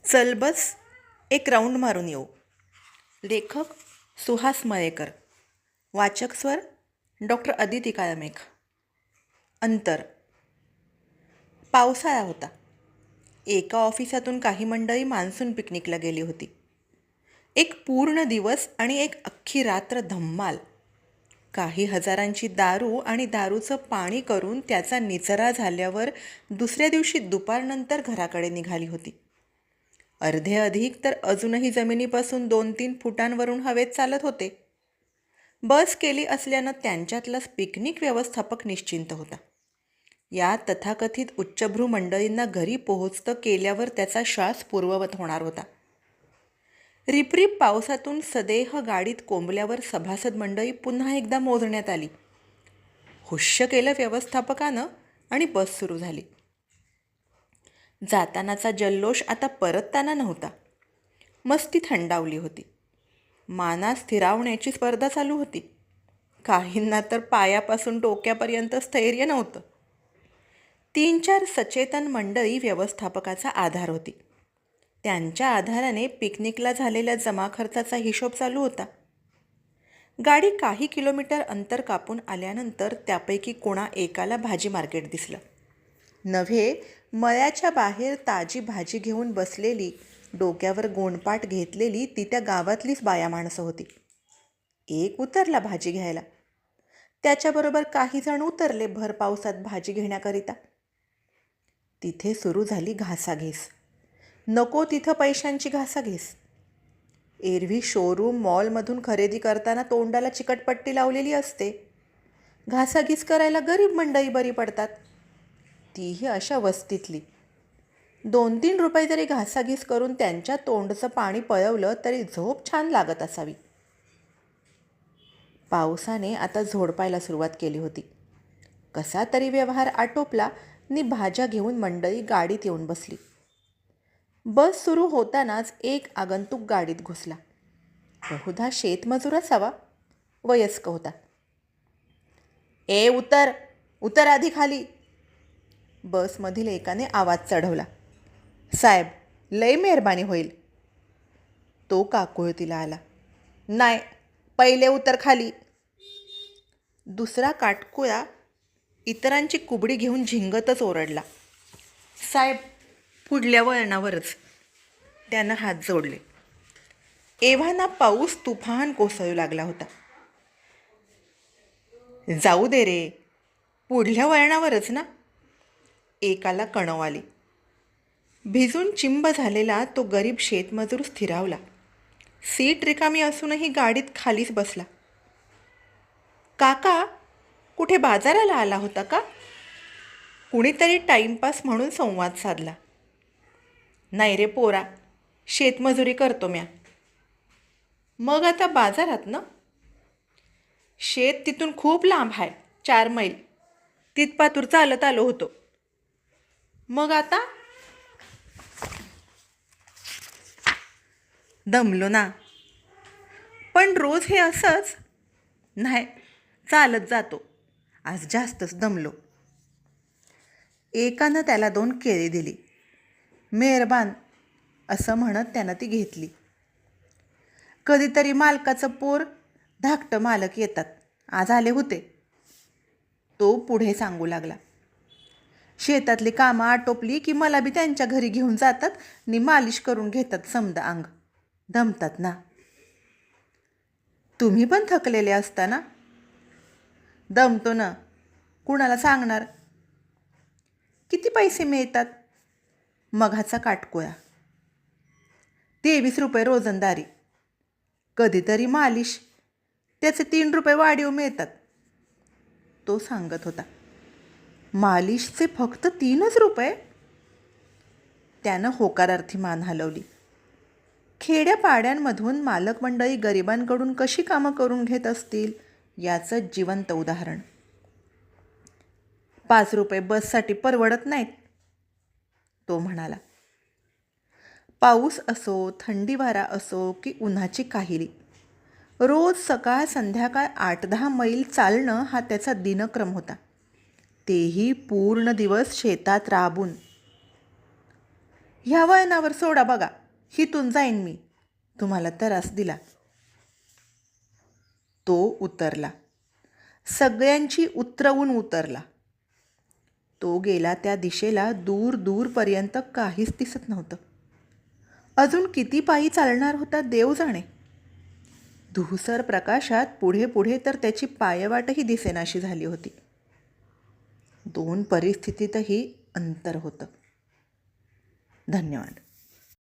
चल बस एक राऊंड मारून येऊ. लेखक सुहास मयेकर. वाचक स्वर डॉक्टर अदिती काळमेघ. अंतर. पावसाळा होता. एका ऑफिसातून काही मंडळी मान्सून पिकनिकला गेली होती. एक पूर्ण दिवस आणि एक अख्खी रात्र धम्माल. काही हजारांची दारू आणि दारूचं पाणी करून त्याचा निचरा झाल्यावर दुसऱ्या दिवशी दुपारनंतर घराकडे निघाली होती. अर्धे अधिक तर अजूनही जमिनीपासून 2-3 फुटांवरून हवेत चालत होते. बस केली असल्यानं त्यांच्यातलाच पिकनिक व्यवस्थापक निश्चिंत होता. या तथाकथित उच्चभ्रू मंडळींना घरी पोहोचतं केल्यावर त्याचा श्वास पूर्ववत होणार होता. रिपरिप पावसातून सदेह गाडीत कोंबल्यावर सभासद मंडळी पुन्हा एकदा मोजण्यात आली. हुश्य केलं व्यवस्थापकानं आणि बस सुरू झाली. जातानाचा जल्लोष आता परतताना नव्हता. मस्ती थंडावली होती. माना स्थिरावण्याची स्पर्धा चालू होती. काहींना तर पायापासून डोक्यापर्यंत स्थैर्य नव्हतं. 3-4 सचेतन मंडळी व्यवस्थापकाचा आधार होती. त्यांच्या आधाराने पिकनिकला झालेल्या जमा खर्चाचा हिशोब चालू होता. गाडी काही किलोमीटर अंतर कापून आल्यानंतर त्यापैकी कोणा एकाला भाजी मार्केट दिसलं. नव्हे, मळ्याच्या बाहेर ताजी भाजी घेऊन बसलेली, डोक्यावर गोंडपाट घेतलेली ती त्या गावातलीच बाया माणसं होती. एक उतरला भाजी घ्यायला. त्याच्याबरोबर काही जण उतरले भर पावसात भाजी घेण्याकरिता. तिथे सुरू झाली घासाघीस. नको तिथं पैशांची घासाघीस. एरवी शोरूम मॉलमधून खरेदी करताना तोंडाला चिकटपट्टी लावलेली असते. घासाघीस करायला गरीब मंडळी बरी पडतात. तीही अशा वस्तीतली. 2-3 रुपये जरी घासाघीस करून त्यांच्या तोंडचं पाणी पळवलं तरी झोप छान लागत असावी. पावसाने आता झोडपायला सुरुवात केली होती. कसा तरी व्यवहार आटोपला नि भाज्या घेऊन मंडळी गाडीत येऊन बसली. बस सुरू होतानाच एक आगंतुक गाडीत घुसला. बहुधा शेतमजूर असावा. वयस्क होता. ए उतर, उतर आधी खाली. बसमधील एकाने आवाज चढवला. साहेब, लय मेहरबानी होईल. तो काकुळतीला आला. नाही, पहिले उतर खाली. दुसरा काटकुळा इतरांची कुबडी घेऊन झिंगतच ओरडला. साहेब, पुढल्या वळणावरच. त्यानं हात जोडले. एव्हाना पाऊस तुफान कोसळू लागला होता. जाऊ दे रे, पुढल्या वळणावरच ना. एकाला कणव आली. भिजून चिंब झालेला तो गरीब शेतमजूर स्थिरावला. सीट रिकामी असूनही गाडीत खालीच बसला. काका, कुठे बाजाराला आला होता का? कुणीतरी टाईमपास म्हणून संवाद साधला. नाही रे पोरा, शेतमजुरी करतो म्या. मग आता बाजारात ना? शेत तिथून खूप लांब आहे, 4 मैल. तिथपातूर चालत आलो होतो. मग आता? दमलो ना. पण रोज हे असंच? नाही, चालत जातो. आज जास्तच दमलो. एकानं त्याला 2 केळी दिली. मेहरबान असं म्हणत त्यानं ती घेतली. कधीतरी मालकाचं पोर धाकटं मालक येतात. आज आले होते. तो पुढे सांगू लागला. शेतातली कामं आटोपली की मला बी त्यांच्या घरी घेऊन जातात नि मालिश करून घेतात समद अंग. दमतात ना. तुम्ही पण थकलेले असता ना? दमतो ना. कुणाला सांगणार? किती पैसे मिळतात? मघाचा काटकोळा. 23 रुपये रोजंदारी. कधीतरी मालिश, त्याचे 3 रुपये वाढीव मिळतात. तो सांगत होता. मालिशचे फक्त 3च रुपये? त्यानं होकारार्थी मान हलवली. खेड्यापाड्यांमधून मालक मंडळी गरिबांकडून कशी कामं करून घेत असतील याचं जिवंत उदाहरण. 5 रुपये बससाठी परवडत नाहीत, तो म्हणाला. पाऊस असो, थंडी वारा असो की उन्हाची काहिली, रोज सकाळ संध्याकाळ 8-10 मैल चालणं हा त्याचा दिनक्रम होता. तेही पूर्ण दिवस शेतात राबून. ह्या वळणावर सोडा बघा, हिथून जाईन मी, तुम्हाला त्रास दिला. तो उतरला. सगळ्यांची उतरवून उतरला. तो गेला त्या दिशेला दूर दूरपर्यंत काहीच दिसत नव्हतं. अजून किती पायी चालणार होता देव जाणे. धुसर प्रकाशात पुढे पुढे तर त्याची पायवाटही दिसेनाशी झाली होती. दोन परिस्थितीतही अंतर होतं. धन्यवाद.